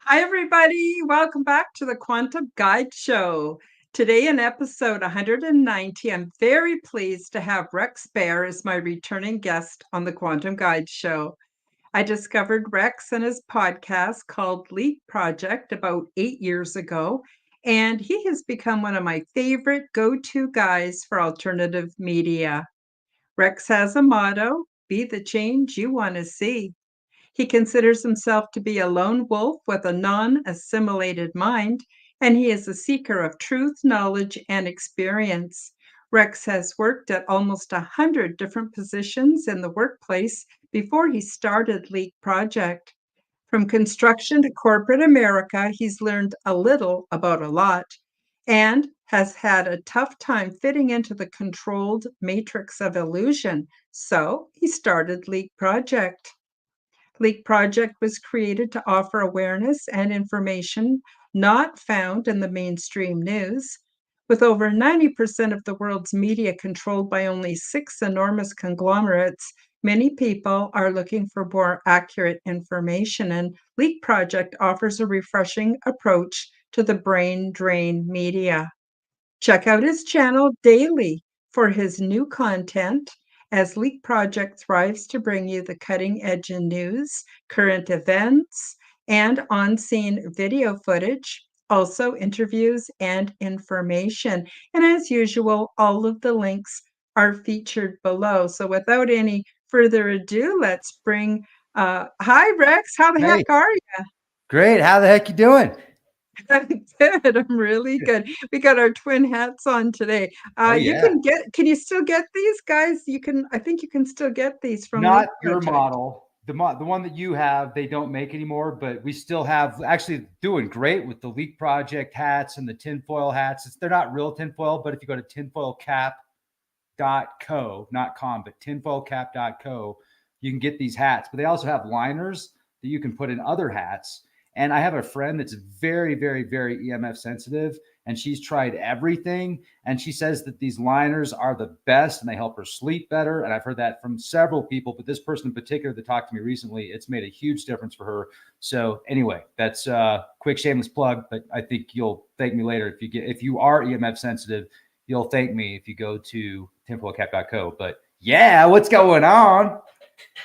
Hi, everybody. Welcome back to the Quantum Guide Show. Today, in episode 190, I'm very pleased to have Rex Bear as my returning guest on the Quantum Guide Show. I discovered Rex and his podcast called Leap Project about 8 years ago, and he has become one of my favorite go to guys for alternative media. Rex has a motto: be the change you want to see. He considers himself to be a lone wolf with a non assimilated mind, and he is a seeker of truth, knowledge, and experience. Rex has worked at almost 100 different positions in the workplace before he started Leak Project. From construction to corporate America, he's learned a little about a lot and has had a tough time fitting into the controlled matrix of illusion. So he started Leak Project. Leak Project was created to offer awareness and information not found in the mainstream news. With over 90% of the world's media controlled by only six enormous conglomerates, many people are looking for more accurate information, and Leak Project offers a refreshing approach to the brain drain media. Check out his channel daily for his new content as Leak Project thrives to bring you the cutting edge in news, current events, and on scene video footage, also interviews and information. And as usual, all of the links are featured below. So without any further ado, let's bring hi Rex, how the Hey, heck are you? great. How the heck you doing? I'm good. I'm really good. We got our twin hats on today. Oh You yeah. can you still get these guys? I think you can still get these from Leap Not your Project. model. The one that you have, they don't make anymore, but we still have actually doing great with the Leak Project hats and the tinfoil hats. They're not real tinfoil, but if you go to tinfoilcap.co, not com, but tinfoilcap.co, you can get these hats. But they also have liners that you can put in other hats. And I have a friend that's very, very, very EMF sensitive, and she's tried everything. And she says that these liners are the best and they help her sleep better. And I've heard that from several people, but this person in particular that talked to me recently, it's made a huge difference for her. So anyway, that's a quick shameless plug, but I think you'll thank me later if you are EMF sensitive. You'll thank me if you go to tinfoilcap.co. But yeah, what's going on?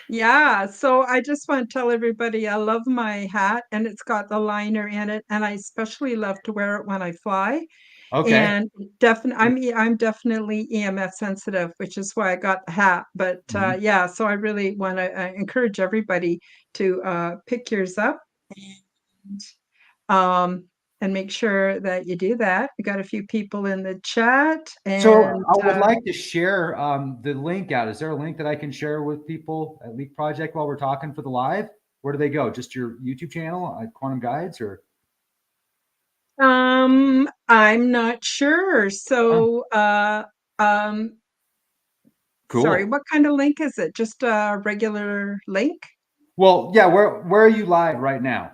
Yeah, so I just want to tell everybody I love my hat and it's got the liner in it, and I especially love to wear it when I fly. Okay. And I'm definitely EMF sensitive, which is why I got the hat. But Mhm. yeah, so I really want to encourage everybody to pick yours up. Um, and make sure that you do that. We got a few people in the chat, So and I would like to share the link out. Is there a link that I can share with people at Leak Project while we're talking for the live? Where do they go? Just your YouTube channel, Quantum Guides, or I'm not sure. oh, So, um, sorry, cool. what kind of link is it? Just a regular link? Well, yeah. Where are you live right now?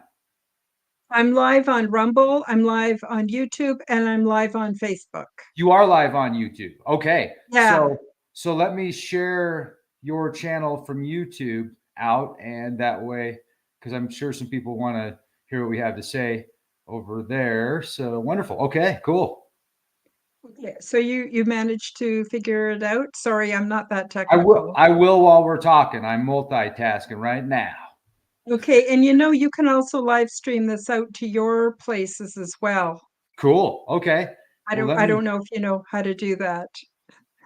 I'm live on Rumble, I'm live on YouTube, and I'm live on Facebook. You are live on YouTube. Okay. Yeah, So let me share your channel from YouTube out, and that way, because I'm sure some people want to hear what we have to say over there. So wonderful. Okay, cool. okay. So you managed to figure it out? Sorry, I'm not that I will. technical. I will while we're talking. I'm multitasking right now. Okay, and you can also live stream this out to your places as well. Cool. Okay. Well, let I me. don't know if you know how to do that.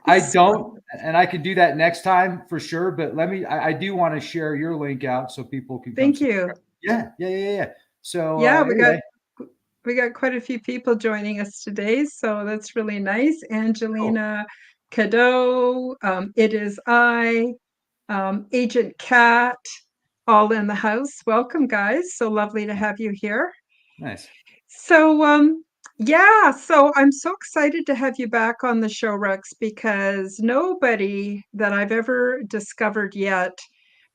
I Sorry. don't, and I can do that next time for sure. But let me. I do want to share your link out so people can come Thank see. you. Yeah. Yeah. Yeah. Yeah. So Yeah, anyway. we got quite a few people joining us today, so that's really nice. Cool. Angelina Cadeau, it is I, Agent Cat, all in the house. Welcome, guys. So lovely to have you here. Nice. So, yeah, so I'm so excited to have you back on the show, Rex, because nobody that I've ever discovered yet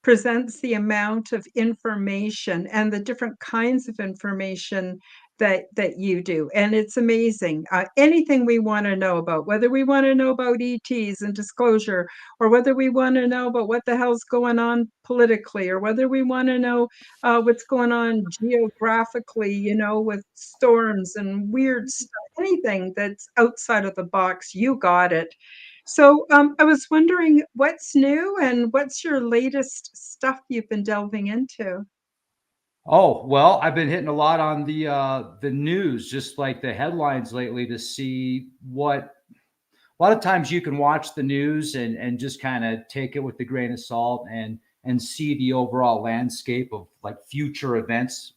presents the amount of information and the different kinds of information that you do, and it's amazing. Anything we want to know about, whether we want to know about ETs and disclosure, or whether we want to know about what the hell's going on politically, or whether we want to know what's going on geographically, with storms and weird stuff, anything that's outside of the box, you got it. So I was wondering what's new and what's your latest stuff you've been delving into? Oh, well, I've been hitting a lot on the news, just like the headlines lately, to see what a lot of times you can watch the news and just kind of take it with a grain of salt and see the overall landscape of like future events,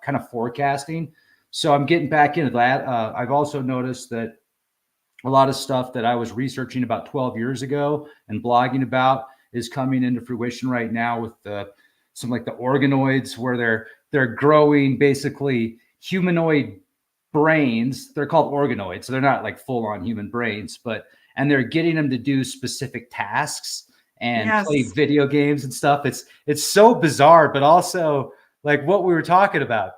kind of forecasting. So I'm getting back into that. I've also noticed that a lot of stuff that I was researching about 12 years ago and blogging about is coming into fruition right now with some like the organoids, where they're growing basically humanoid brains. They're called organoids, so they're not like full on human brains, and they're getting them to do specific tasks and play Yes. video games and stuff. It's so bizarre, but also like what we were talking about,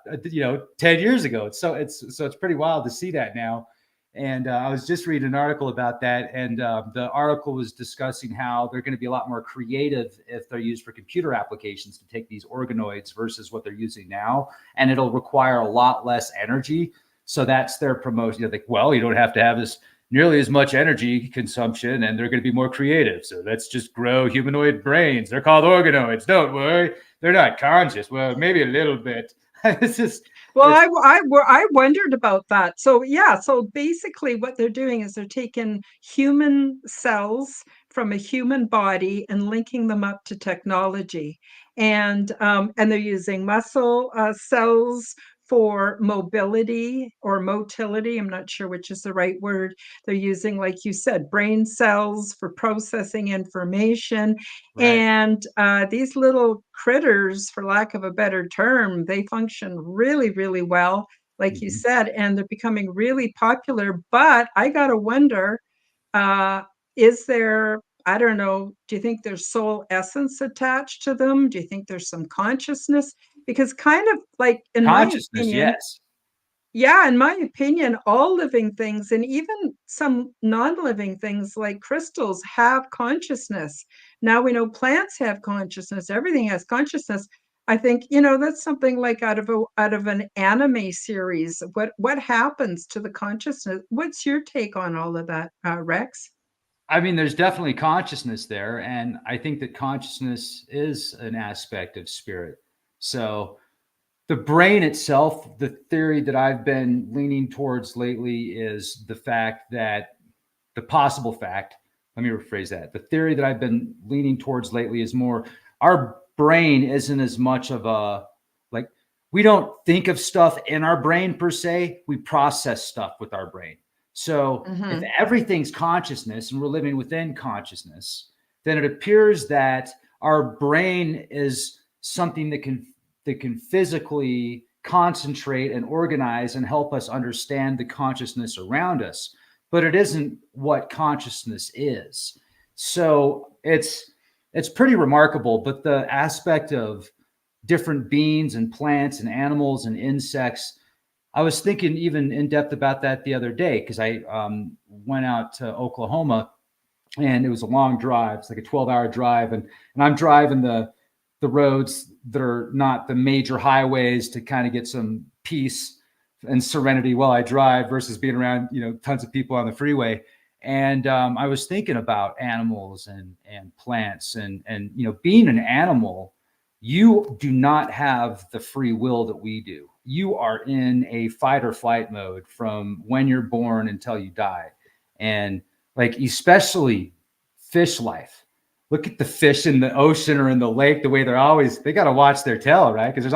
10 years ago. It's pretty wild to see that now. And I was just reading an article about that, and the article was discussing how they're going to be a lot more creative if they're used for computer applications to take these organoids versus what they're using now, and it'll require a lot less energy. So that's their promotion. Like, well, you don't have to have this nearly as much energy consumption, and they're going to be more creative. So let's just grow humanoid brains. They're called organoids. Don't worry, they're not conscious. Well, maybe a little bit. It's just Well, it's I wondered about that. So yeah, so basically what they're doing is they're taking human cells from a human body and linking them up to technology, and they're using muscle cells for mobility or motility. I'm not sure which is the right word. They're using, like you said, brain cells for processing information, right. and these little critters, for lack of a better term, they function really, really well, like you Mhm. said, and they're becoming really popular. But I got to wonder, uh, is there, I don't know, do you think there's soul essence attached to them? Do you think there's some consciousness? Because, kind of like, in my Consciousness, opinion, yes. yeah, in my opinion, all living things and even some non-living things like crystals have consciousness. Now we know plants have consciousness, everything has consciousness. I think, that's something like out of an anime series. What happens to the consciousness? What's your take on all of that, Rex? I mean, there's definitely consciousness there. And I think that consciousness is an aspect of spirit. So the brain itself, the theory that I've been leaning towards lately is the possible fact, let me rephrase that. The theory that I've been leaning towards lately is more our brain isn't as much of a, like, we don't think of stuff in our brain per se, we process stuff with our brain. So if Mm-hmm. everything's consciousness and we're living within consciousness, then it appears that our brain is something that can physically concentrate and organize and help us understand the consciousness around us, but it isn't what consciousness is. So it's pretty remarkable. But the aspect of different beings and plants and animals and insects, I was thinking even in depth about that the other day, because I went out to Oklahoma, and it was a long drive. It's like a 12-hour drive, and I'm driving the roads that are not the major highways to kind of get some peace and serenity while I drive versus being around, tons of people on the freeway. And I was thinking about animals and plants, and being an animal, you do not have the free will that we do. You are in a fight or flight mode from when you're born until you die. And like, especially fish life. Look at the fish in the ocean or in the lake, the way they got to watch their tail, right? Because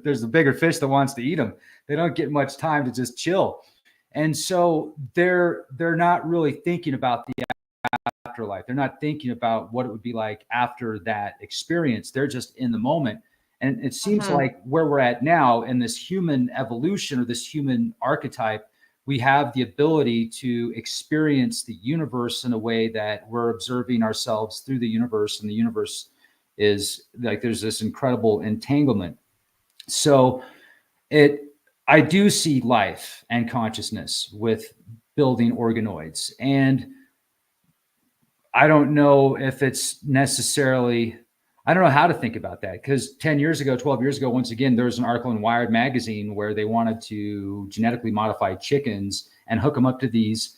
there's a bigger fish that wants to eat them. They don't get much time to just chill. And so they're not really thinking about the afterlife. They're not thinking about what it would be like after that experience. They're just in the moment. And it seems Mm-hmm. like where we're at now in this human evolution or this human archetype, we have the ability to experience the universe in a way that we're observing ourselves through the universe, and the universe is like, there's this incredible entanglement. So it I do see life and consciousness with building organoids. And I don't know if it's necessarily, I don't know how to think about that, because 10 years ago, 12 years ago, once again, there was an article in Wired magazine where they wanted to genetically modify chickens and hook them up to these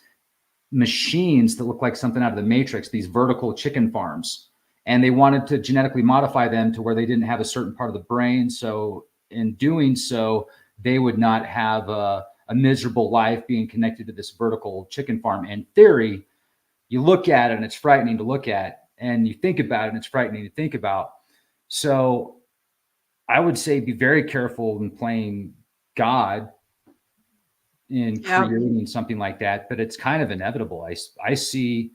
machines that look like something out of the Matrix, these vertical chicken farms. And they wanted to genetically modify them to where they didn't have a certain part of the brain. So in doing so, they would not have a miserable life being connected to this vertical chicken farm. In theory, you look at it and it's frightening to look at, and you think about it and it's frightening to think about. So I would say be very careful in playing God in Yeah. creating something like that, but it's kind of inevitable. I see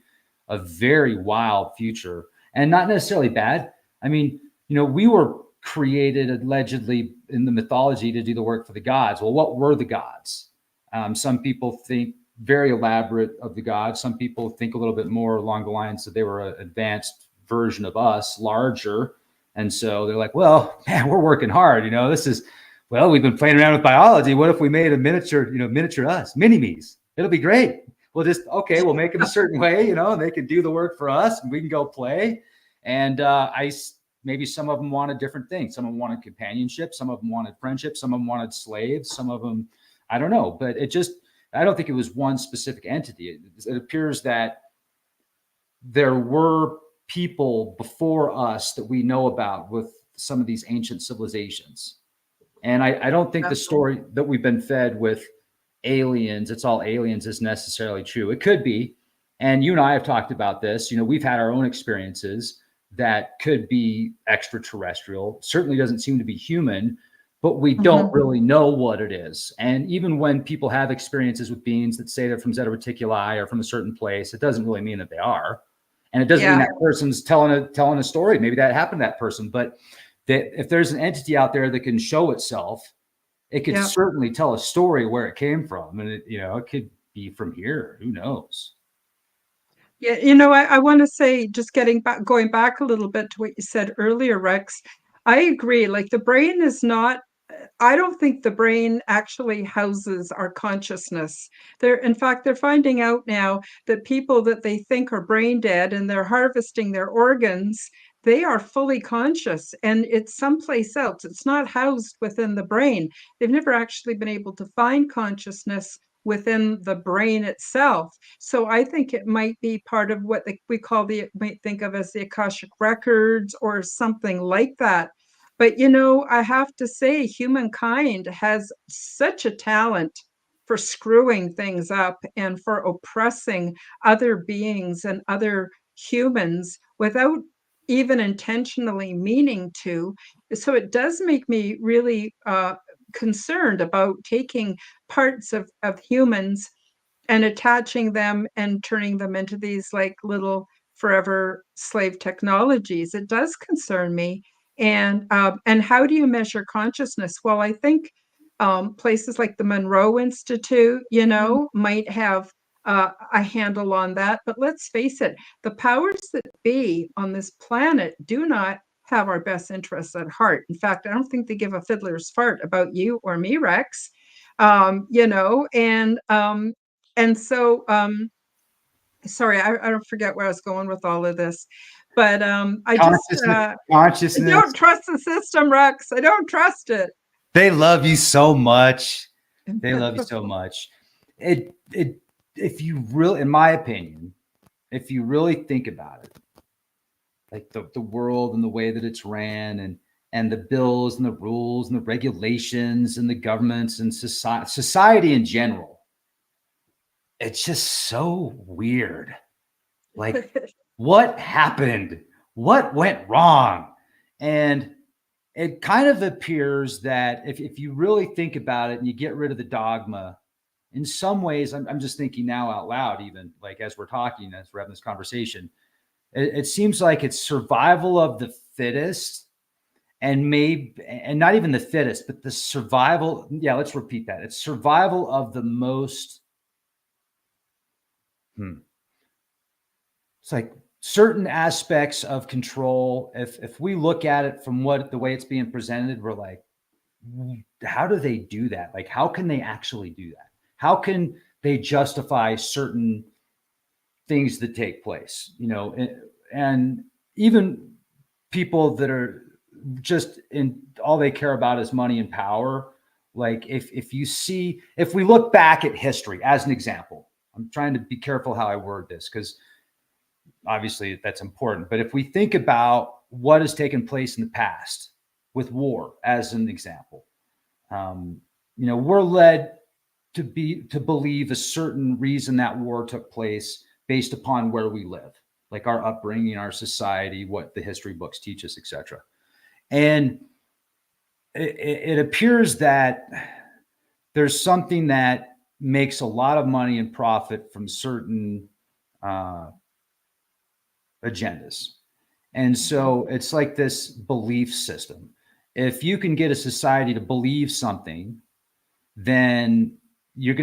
a very wild future, and not necessarily bad. I mean, we were created allegedly in the mythology to do the work for the gods. Well, what were the gods? Some people think very elaborate of the gods. Some people think a little bit more along the lines that they were an advanced version of us, larger. And so they're like, well, man, we're working hard. We've been playing around with biology. What if we made a miniature us, mini-me's? It'll be great. We'll make them a certain way, and they can do the work for us and we can go play. And maybe some of them wanted different things. Some of them wanted companionship. Some of them wanted friendship. Some of them wanted slaves. Some of them, I don't know, but I don't think it was one specific entity. It appears that there were people before us that we know about with some of these ancient civilizations. And I don't think the story that we've been fed with aliens, it's all aliens, is necessarily true. It could be. And you and I have talked about this. We've had our own experiences that could be extraterrestrial. Certainly doesn't seem to be human, but we don't really know what it is. And even when people have experiences with beings that say they're from Zeta Reticuli or from a certain place, it doesn't really mean that they are. And it doesn't mean that person's telling a story. Maybe that happened to that person. But that if there's an entity out there that can show itself, it could certainly tell a story where it came from. And it could be from here. Who knows? Yeah, I want to say, just going back a little bit to what you said earlier, Rex, I agree. Like, the brain is not, I don't think the brain actually houses our consciousness. In fact, they're finding out now that people that they think are brain dead and they're harvesting their organs, they are fully conscious, and it's someplace else. It's not housed within the brain. They've never actually been able to find consciousness within the brain itself. So I think it might be part of what we might think of as the Akashic records or something like that. But I have to say, humankind has such a talent for screwing things up and for oppressing other beings and other humans without even intentionally meaning to. So it does make me really concerned about taking parts of humans and attaching them and turning them into these like little forever slave technologies. It does concern me. And how do you measure consciousness? Well, I think places like the Monroe Institute, might have a handle on that. But let's face it, the powers that be on this planet do not have our best interests at heart. In fact, I don't think they give a fiddler's fart about you or me, Rex. And so sorry, I don't forget where I was going with all of this, but I just I Consciousness. don't trust the system, Rex. I don't trust it. They love you so much. They love you so much. If you really, in my opinion, if you really think about it, like the world and the way that it's ran, and the bills and the rules and the regulations and the governments and society in general, it's just so weird. Like, what happened? What went wrong? And it kind of appears that if you really think about it and you get rid of the dogma, in some ways, I'm just thinking now out loud, even like as we're talking, as we're having this conversation, it seems like it's survival of the fittest, and not even the fittest, but the survival. Yeah, let's repeat that. It's survival of the most. It's like certain aspects of control. If we look at it from the way it's being presented, we're like, how do they do that? Like, how can they actually do that? How can they justify certain things that take place? And even people that are just in all they care about is money and power. Like if we look back at history as an example, I'm trying to be careful how I word this because obviously that's important. But if we think about what has taken place in the past with war as an example, we're led to believe a certain reason that war took place based upon where we live, like our upbringing, our society, what the history books teach us, etc. And it appears that there's something that makes a lot of money and profit from certain agendas. And so it's like this belief system. If you can get a society to believe something, then it's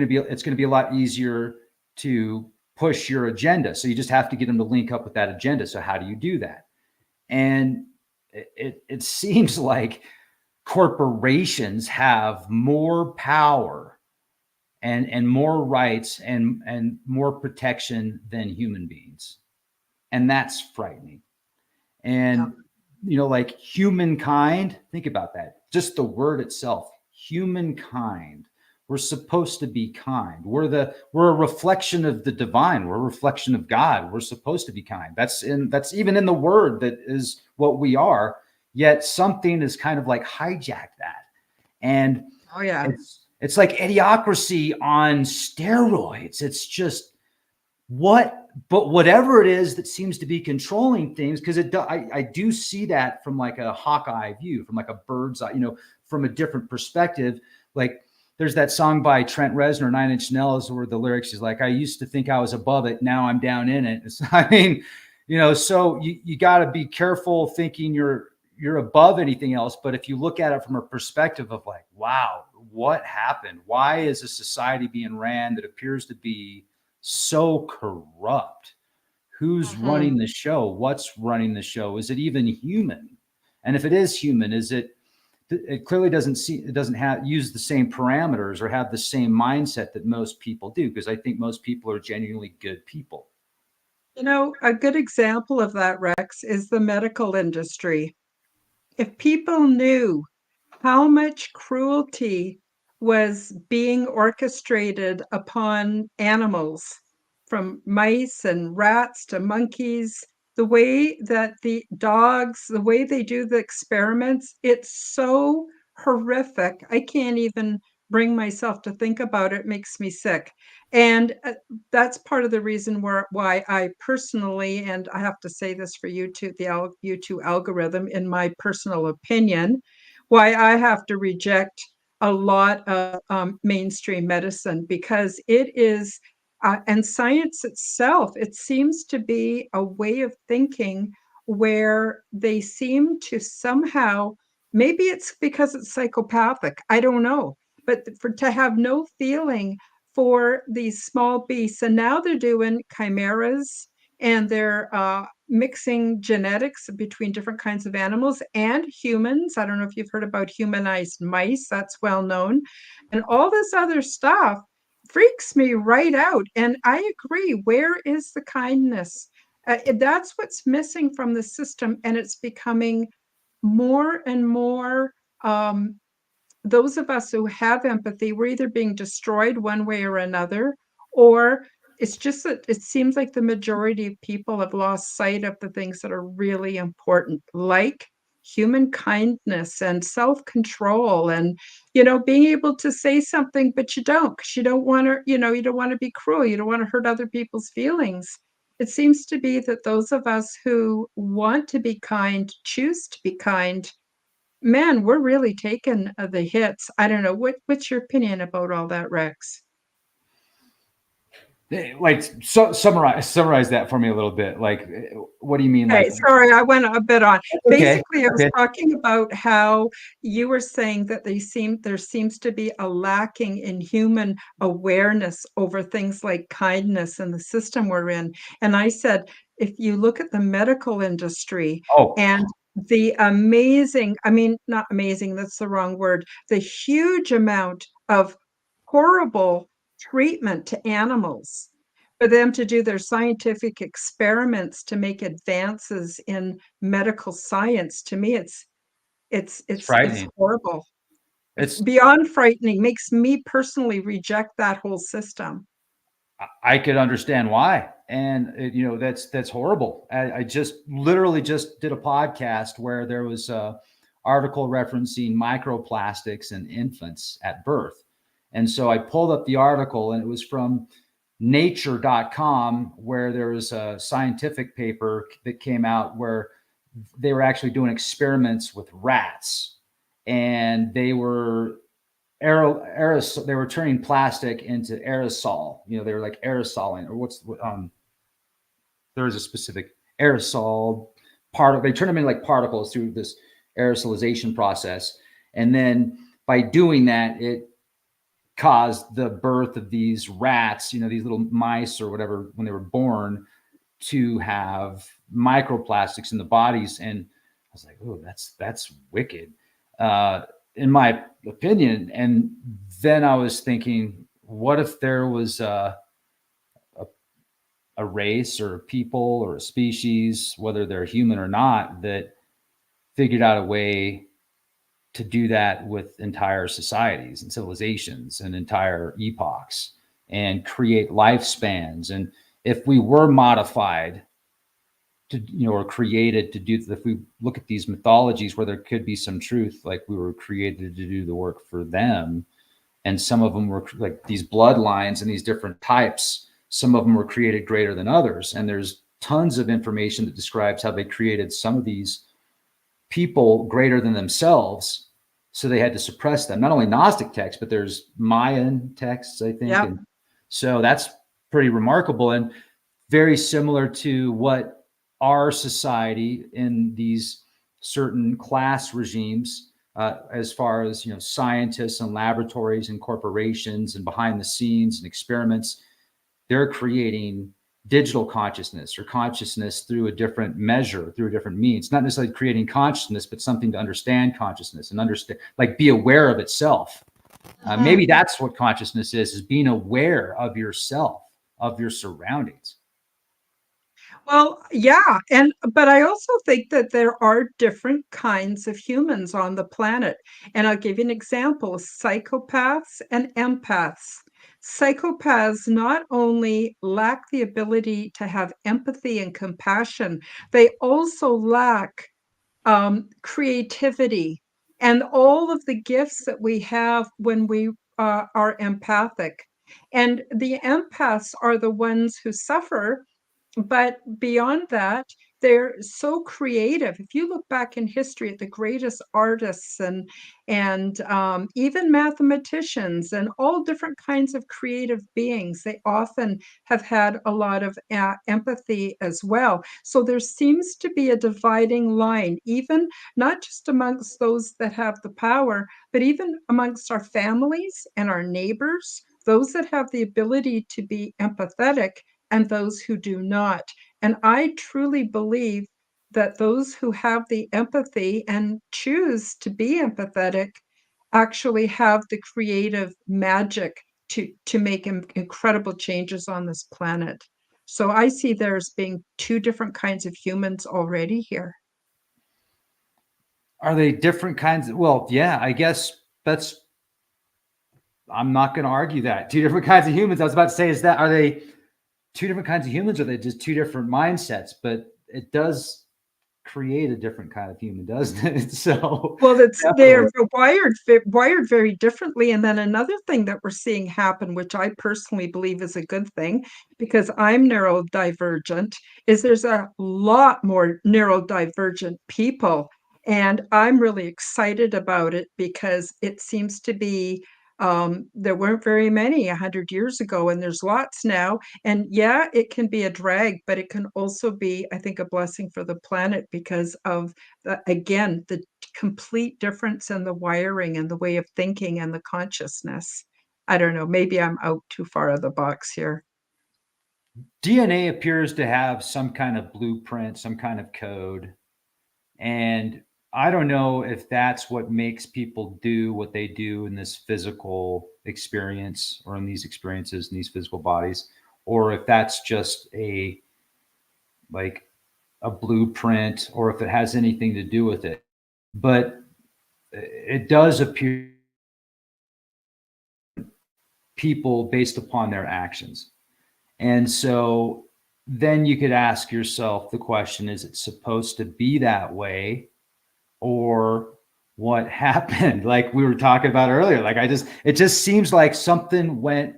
going to be a lot easier to push your agenda. So you just have to get them to link up with that agenda. So how do you do that? And it seems like corporations have more power and more rights and more protection than human beings. And that's frightening. And, like humankind, think about that. Just the word itself, humankind. We're supposed to be kind. We're a reflection of the divine. We're a reflection of God. We're supposed to be kind. That's even in the word that is what we are. Yet something is kind of like hijacked that. And it's like idiocracy on steroids. It's just but whatever it is that seems to be controlling things, because I do see that from like a Hawkeye view, from like a bird's eye, from a different perspective. Like there's that song by Trent Reznor, 9 Inch Nails, where the lyrics is like, I used to think I was above it. Now I'm down in it. So you got to be careful thinking you're above anything else. But if you look at it from a perspective of like, wow, what happened? Why is a society being ran that appears to be so corrupt? Who's running the show? What's running the show? Is it even human? And if it is human, it clearly doesn't use the same parameters or have the same mindset that most people do, because I think most people are genuinely good people. A good example of that, Rex, is the medical industry. If people knew how much cruelty was being orchestrated upon animals, from mice and rats to monkeys, the way that the dogs, the way they do the experiments, it's so horrific. I can't even bring myself to think about it. It makes me sick. And that's part of the reason why I personally, and I have to say this for YouTube, the YouTube algorithm, in my personal opinion, why I have to reject a lot of mainstream medicine, because it is, and science itself, it seems to be a way of thinking where they seem to somehow, maybe it's because it's psychopathic, I don't know, but to have no feeling for these small beasts. And now they're doing chimeras, and they're mixing genetics between different kinds of animals and humans. I don't know if you've heard about humanized mice, that's well known. And all this other stuff freaks me right out. And I agree. Where is the kindness? That's what's missing from the system. And it's becoming more and more, those of us who have empathy, we're either being destroyed one way or another, or it's just that it seems like the majority of people have lost sight of the things that are really important, like human kindness and self-control, and being able to say something, but you don't, because you don't want to, you don't want to be cruel, you don't want to hurt other people's feelings. It seems to be that those of us who want to be kind, choose to be kind, man, we're really taking the hits. I don't know. What's your opinion about all that, Rex? Like, so summarize that for me a little bit. Like, what do you mean? Okay, Like, sorry, I went a bit on. okay, Basically, I was okay. talking about how you were saying that there seems to be a lacking in human awareness over things like kindness in the system we're in. And I said, if you look at the medical industry Oh, and the amazing, I mean, not amazing, that's the wrong word, the huge amount of horrible treatment to animals for them to do their scientific experiments to make advances in medical science. To me, It's it's frightening. horrible. It's It's beyond frightening, makes me personally reject that whole system. I could understand why, and that's horrible. I just literally just did a podcast where there was a article referencing microplastics in infants at birth, and so I pulled up the article, and it was from nature.com, where there was a scientific paper that came out where they were actually doing experiments with rats, and they were aerosol. They were turning plastic into aerosol. They were like aerosoling, or there was a specific aerosol part. They turn them into like particles through this aerosolization process, and then by doing that, it caused the birth of these rats. These little mice or whatever, when they were born, to have microplastics in the bodies. And I was like, oh, that's wicked. In my opinion. And then I was thinking, what if there was a race or a people or a species, whether they're human or not, that figured out a way to do that with entire societies and civilizations and entire epochs and create lifespans? And if we were modified to, or created to do, if we look at these mythologies where there could be some truth, like we were created to do the work for them, and some of them were like these bloodlines and these different types, some of them were created greater than others, and there's tons of information that describes how they created some of these people greater than themselves, so they had to suppress them. Not only Gnostic texts, but there's Mayan texts, I think. Yeah. And so that's pretty remarkable, and very similar to what our society in these certain class regimes, as far as scientists and laboratories and corporations and behind the scenes and experiments, they're creating digital consciousness, or consciousness through a different measure, through a different means. Not necessarily creating consciousness, but something to understand consciousness and understand, like be aware of itself. Maybe that's what consciousness is being aware of yourself, of your surroundings. Well, yeah, but I also think that there are different kinds of humans on the planet. And I'll give you an example: psychopaths and empaths. Psychopaths not only lack the ability to have empathy and compassion, they also lack creativity and all of the gifts that we have when we are empathic. And the empaths are the ones who suffer, but beyond that, they're so creative. If you look back in history at the greatest artists and even mathematicians and all different kinds of creative beings, they often have had a lot of empathy as well. So there seems to be a dividing line, even not just amongst those that have the power, but even amongst our families and our neighbors, those that have the ability to be empathetic and those who do not. And I truly believe that those who have the empathy and choose to be empathetic actually have the creative magic to make incredible changes on this planet. So I see there's being two different kinds of humans already here. Are they different kinds well, yeah, I guess I'm not going to argue that. Two different kinds of humans. I was about to say, are they two different kinds of humans, or are they just two different mindsets? But it does create a different kind of human, doesn't it? So Well, they're definitely. wired very differently. And then another thing that we're seeing happen, which I personally believe is a good thing, because I'm neurodivergent, is there's a lot more neurodivergent people. And I'm really excited about it because it seems to be there weren't very many 100 years ago, and there's lots now. And yeah, it can be a drag, but it can also be, I think, a blessing for the planet because of again, the complete difference in the wiring and the way of thinking and the consciousness. I don't know, maybe I'm out too far of the box here. DNA appears to have some kind of blueprint, some kind of code And I don't know if that's what makes people do what they do in this physical experience or in these experiences in these physical bodies, or if that's just a like a blueprint or if it has anything to do with it. But it does appear people based upon their actions. And so then you could ask yourself the question, is it supposed to be that way? Or what happened? Like we were talking about earlier, like it just seems like something went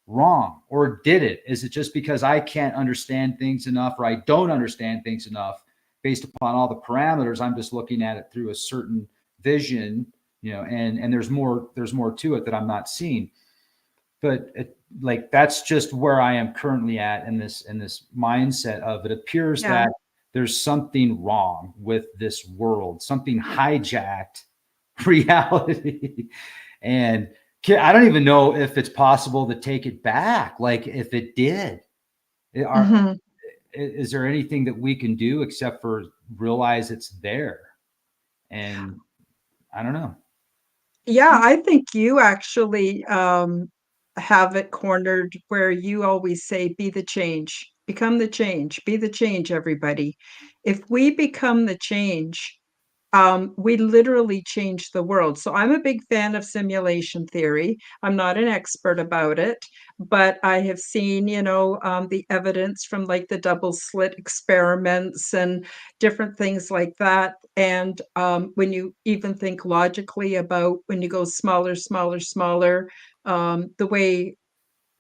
wrong. Or did it? Is it just because I can't understand things enough, or I don't understand things enough based upon all the parameters? I'm just looking at it through a certain vision, and there's more to it that I'm not seeing. But like that's just where I am currently at in this mindset of, it appears Yeah. that there's something wrong with this world, something hijacked reality. And I don't even know if it's possible to take it back. Like if it did, Mhm. is there anything that we can do except for realize it's there? And I don't know. Yeah, I think you actually have it cornered where you always say, be the change, become the change, be the change, everybody. If we become the change, we literally change the world. So I'm a big fan of simulation theory. I'm not an expert about it, but I have seen, the evidence from like the double slit experiments and different things like that. And when you even think logically about when you go smaller, smaller, smaller, the way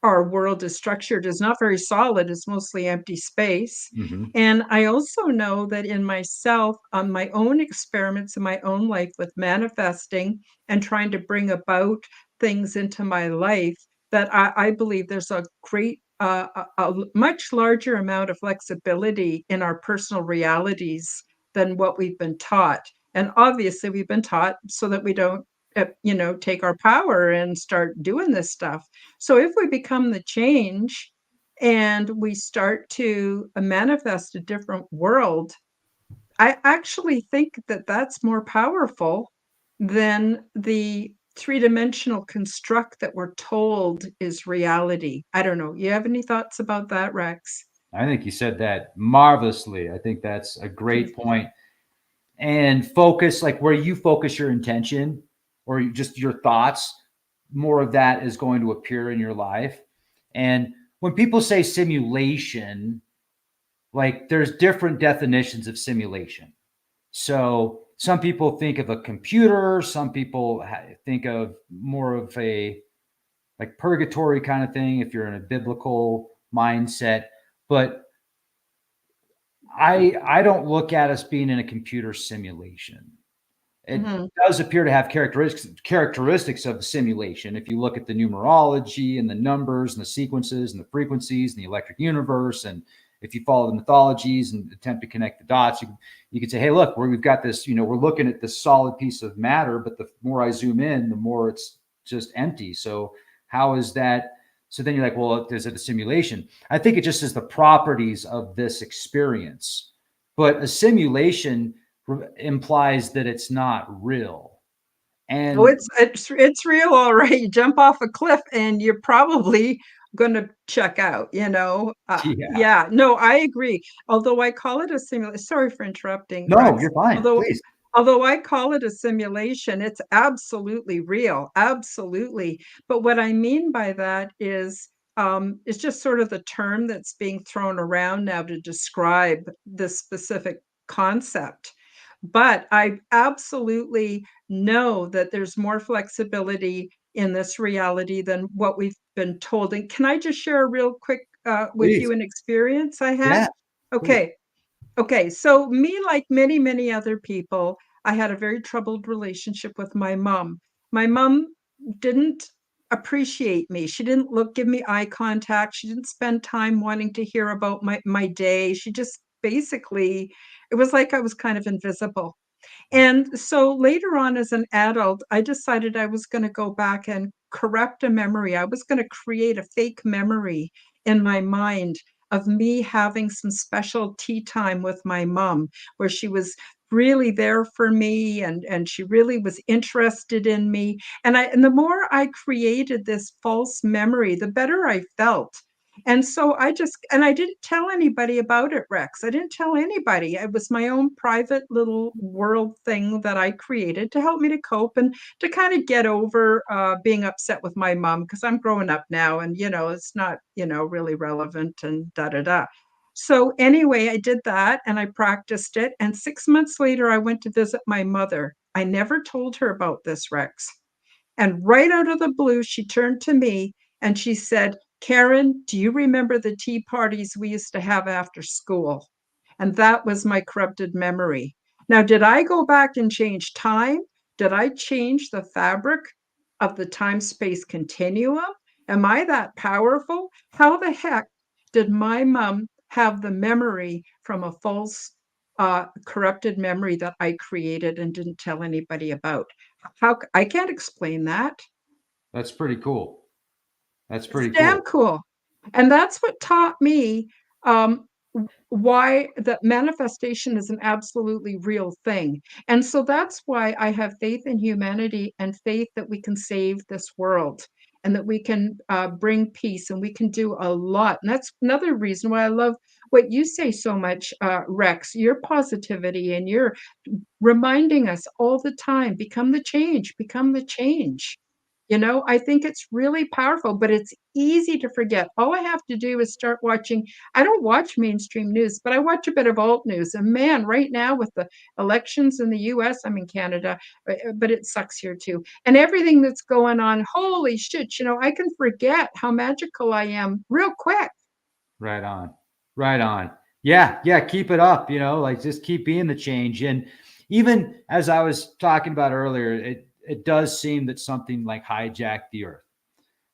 our world is structured is not very solid. It's mostly empty space. Mm-hmm. And I also know that in myself, on my own experiments in my own life with manifesting and trying to bring about things into my life, that I believe there's a great, a much larger amount of flexibility in our personal realities than what we've been taught. And obviously, we've been taught so that we don't, take our power and start doing this stuff. So if we become the change and we start to manifest a different world, I actually think that that's more powerful than the three-dimensional construct that we're told is reality. I don't know. You have any thoughts about that, Rex? I think you said that marvelously. I think that's a great point. And focus, like where you focus your intention or just your thoughts, more of that is going to appear in your life. And when people say simulation, like there's different definitions of simulation. So some people think of a computer, some people think of more of a like purgatory kind of thing if you're in a biblical mindset. But I don't look at us being in a computer simulation. It Mm-hmm. does appear to have characteristics of the simulation. If you look at the numerology and the numbers and the sequences and the frequencies and the electric universe, and if you follow the mythologies and attempt to connect the dots, you could say, hey, look, we've got this, we're looking at this solid piece of matter, but the more I zoom in, the more it's just empty. So how is that? So then you're like, well, is it a simulation? I think it just is the properties of this experience. But a simulation implies that it's not real. Oh, And it's real, all right. You jump off a cliff and you're probably going to check out, yeah, yeah, no, I agree. Although I call it a simulation, sorry for interrupting, no, Rex. you're fine. Although Please. although I call it a simulation, it's absolutely real, absolutely. But what I mean by that is it's just sort of the term that's being thrown around now to describe this specific concept. But I absolutely know that there's more flexibility in this reality than what we've been told. And can I just share a real quick with Please. you an experience I had? Yeah, please. Okay. Okay. So me, like many, many other people, I had a very troubled relationship with my mom. My mom didn't appreciate me. She didn't give me eye contact. She didn't spend time wanting to hear about my day. She just basically, it was like I was kind of invisible. And so later on, as an adult, I decided I was going to go back and correct a memory. I was going to create a fake memory in my mind of me having some special tea time with my mom, where she was really there for me, and she really was interested in me. And the more I created this false memory, the better I felt. And so I didn't tell anybody about it, Rex. I didn't tell anybody. It was my own private little world thing that I created to help me to cope and to kind of get over being upset with my mom, because I'm growing up now and, it's not, really relevant and da da da. So anyway, I did that and I practiced it. And 6 months later, I went to visit my mother. I never told her about this, Rex. And right out of the blue, she turned to me and she said, Karen, do you remember the tea parties we used to have after school? And that was my corrupted memory. Now, did I go back and change time? Did I change the fabric of the time space continuum? Am I that powerful? How the heck did my mom have the memory from a false, corrupted memory that I created and didn't tell anybody about? How I can't explain that. That's pretty cool. That's It's pretty damn cool. cool. And that's what taught me um, why that manifestation is an absolutely real thing. And so that's why I have faith in humanity and faith that we can save this world and that we can bring peace and we can do a lot. And that's another reason why I love what you say so much, Rex, your positivity and your reminding us all the time, become the change, become the change. I think it's really powerful, but it's easy to forget. All I have to do is start watching. I don't watch mainstream news, but I watch a bit of alt news. And man, right now with the elections in the US, I'm in Canada, but it sucks here too. And everything that's going on, holy shit, I can forget how magical I am real quick. Right on. Right on. Yeah. Yeah. Keep it up, like just keep being the change. And even as I was talking about earlier, it does seem that something like hijacked the earth.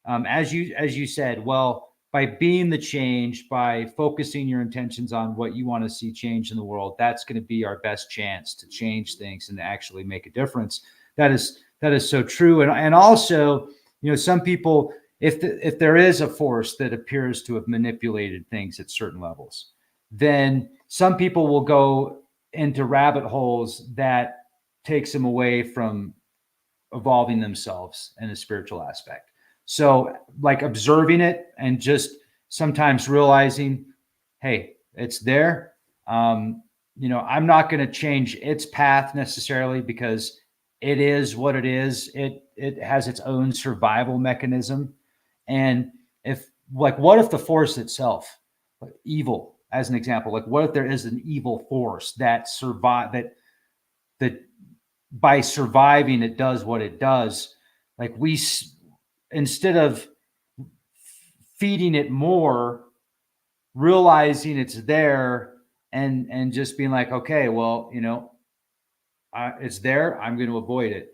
As you said, well, by being the change, by focusing your intentions on what you want to see change in the world, that's going to be our best chance to change things and to actually make a difference. That is so true. And also, some people, if there is a force that appears to have manipulated things at certain levels, then some people will go into rabbit holes that takes them away from evolving themselves in a spiritual aspect. So like observing it and just sometimes realizing, hey, it's there. I'm not going to change its path necessarily because it is what it is. It has its own survival mechanism. And what if the force itself, like evil as an example, like what if there is an evil force that that by surviving, it does what it does. Like instead of feeding it more, realizing it's there and just being like, okay, well, it's there. I'm going to avoid it.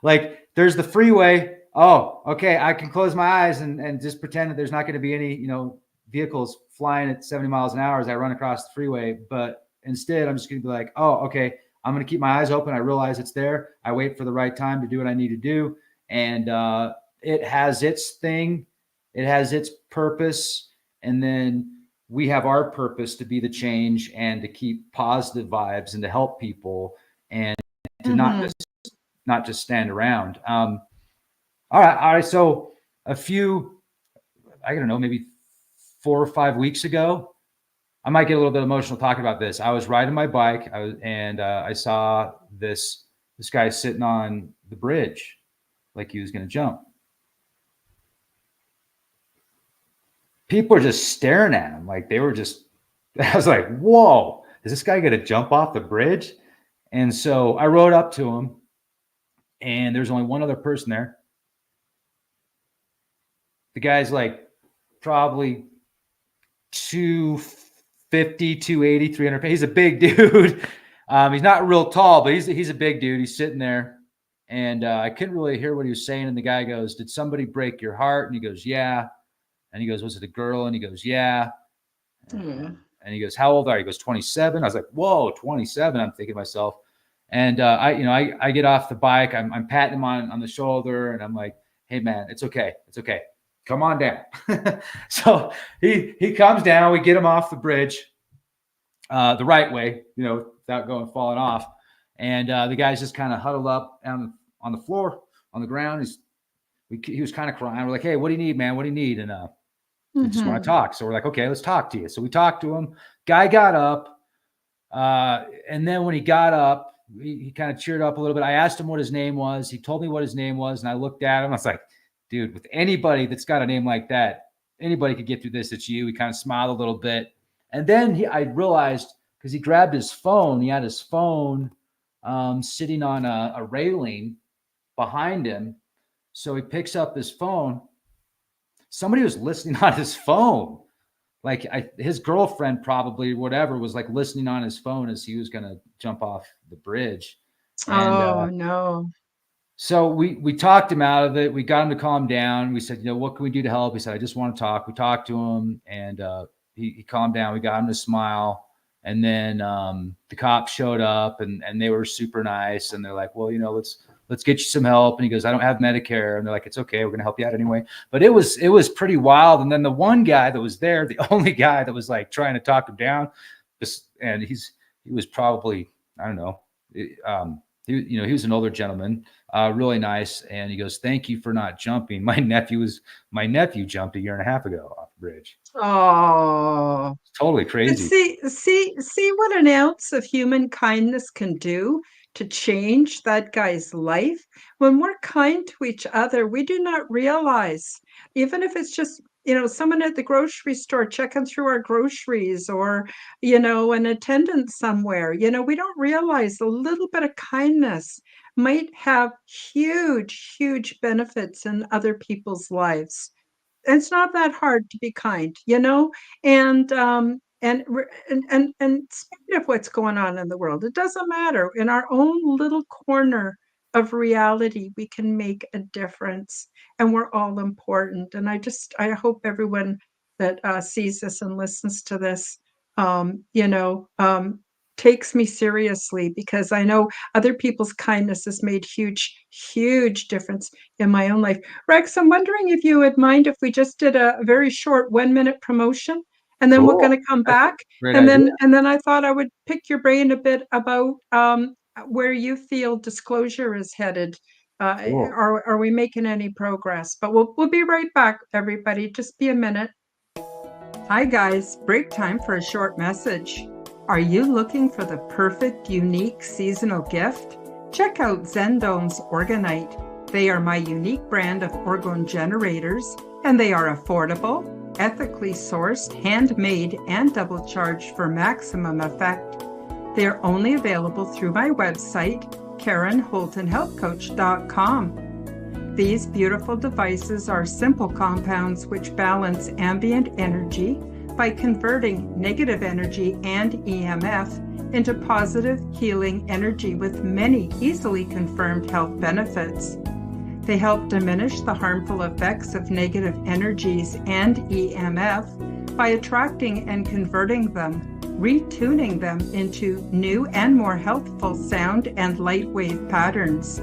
Like there's the freeway. Oh, okay. I can close my eyes and just pretend that there's not going to be any, vehicles flying at 70 miles an hour as I run across the freeway. But instead, I'm just going to be like, oh, okay, I'm going to keep my eyes open. I realize it's there. I wait for the right time to do what I need to do. And it has its thing. It has its purpose. And then we have our purpose to be the change and to keep positive vibes and to help people and to not just stand around. All right. So I don't know, maybe 4 or 5 weeks ago, I might get a little bit emotional talking about this. I was riding my bike, I saw this guy sitting on the bridge, like he was going to jump. People are just staring at him, like they were just. I was like, "Whoa, is this guy going to jump off the bridge?" And so I rode up to him, and there's only one other person there. The guy's like probably 250, 280, 300. He's a big dude. He's not real tall, but he's a big dude. He's sitting there, and I couldn't really hear what he was saying. And the guy goes, "Did somebody break your heart?" And he goes, "Yeah." And he goes, "Was it a girl?" And he goes, "Yeah." And he goes, "How old are you?" He goes, 27. I was like, "Whoa, 27." I'm thinking to myself. And I get off the bike. I'm patting him on the shoulder, and I'm like, "Hey man, it's okay. It's okay. Come on down." So he comes down. We get him off the bridge, the right way, without going falling off. And the guy's just kind of huddled up on the floor on the ground. He was kind of crying. We're like, "Hey, what do you need, man? What do you need?" And I just want to talk. So we're like, "Okay, let's talk to you." So we talked to him. Guy got up, and then when he got up, he kind of cheered up a little bit. I asked him what his name was. He told me what his name was, and I looked at him. I was like, "Dude, with anybody that's got a name like that, anybody could get through this. It's you." He kind of smiled a little bit, and then I realized because he grabbed his phone. He had his phone sitting on a railing behind him. So he picks up his phone. Somebody was listening on his phone. Like his girlfriend probably, whatever, was like listening on his phone as he was going to jump off the bridge. And Oh, no. so we talked him out of it. We got him to calm down. We said, what can we do to help? He said, I just want to talk. We talked to him, and he calmed down. We got him to smile. And then the cops showed up, and they were super nice. And they're like, well, let's get you some help. And he goes, I don't have Medicare. And they're like, it's okay. We're going to help you out anyway. But it was pretty wild. And then the one guy that was there, the only guy that was like trying to talk him down, and he was probably, I don't know, he was an older gentleman, really nice. And he goes, thank you for not jumping. My nephew jumped a year and a half ago off the bridge. Oh, It's totally but crazy. see what an ounce of human kindness can do to change that guy's life. When we're kind to each other, we do not realize, even if it's just, someone at the grocery store checking through our groceries, or, an attendant somewhere, we don't realize a little bit of kindness might have huge, huge benefits in other people's lives. It's not that hard to be kind, and speaking of what's going on in the world, it doesn't matter. In our own little corner of reality, we can make a difference, and we're all important. And I hope everyone that sees this and listens to this, takes me seriously, because I know other people's kindness has made huge, huge difference in my own life. Rex, I'm wondering if you would mind if we just did a very short 1 minute promotion, and then we're going Cool. to come back. Great And idea. then I thought I would pick your brain a bit about where you feel disclosure is headed. Cool. Are we making any progress? But we'll be right back, everybody. Just be a minute. Hi guys, break time for a short message. Are you looking for the perfect, unique seasonal gift? Check out Zendone's Orgonite. They are my unique brand of orgone generators, and they are affordable, ethically sourced, handmade, and double charged for maximum effect. They are only available through my website, KarenHoltonHealthCoach.com. These beautiful devices are simple compounds which balance ambient energy by converting negative energy and EMF into positive healing energy with many easily confirmed health benefits. They help diminish the harmful effects of negative energies and EMF by attracting and converting them, retuning them into new and more healthful sound and light wave patterns.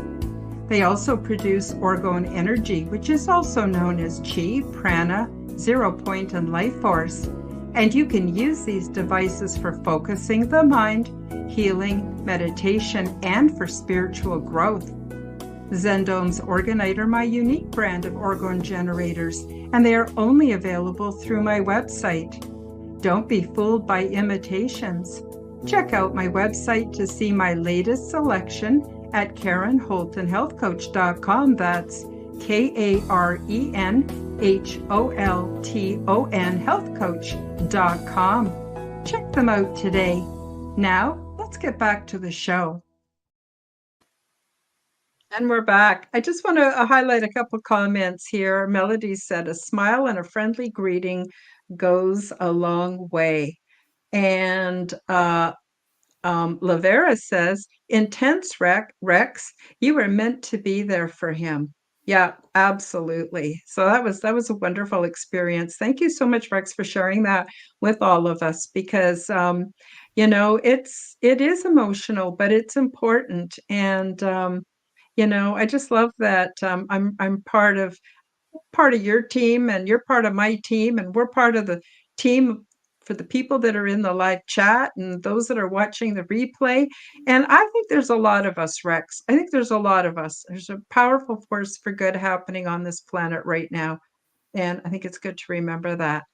They also produce orgone energy, which is also known as chi, prana, zero point, and life force. And you can use these devices for focusing the mind, healing, meditation, and for spiritual growth. Zendone's Orgonite are my unique brand of orgone generators, and they are only available through my website. Don't be fooled by imitations. Check out my website to see my latest selection at KarenHoltonHealthCoach.com. That's KarenHolton HealthCoach.com. Check them out today. Now, let's get back to the show. And we're back. I just want to highlight a couple comments here. Melody said, a smile and a friendly greeting goes a long way. And Lavera says, intense Rex, you were meant to be there for him. Yeah, absolutely. So that was a wonderful experience. Thank you so much, Rex, for sharing that with all of us, because it is emotional, but it's important. And I just love that I'm part of your team, and you're part of my team, and we're part of the team for the people that are in the live chat and those that are watching the replay. And I think there's a lot of us, Rex. I think there's a lot of us. There's a powerful force for good happening on this planet right now. And I think it's good to remember that.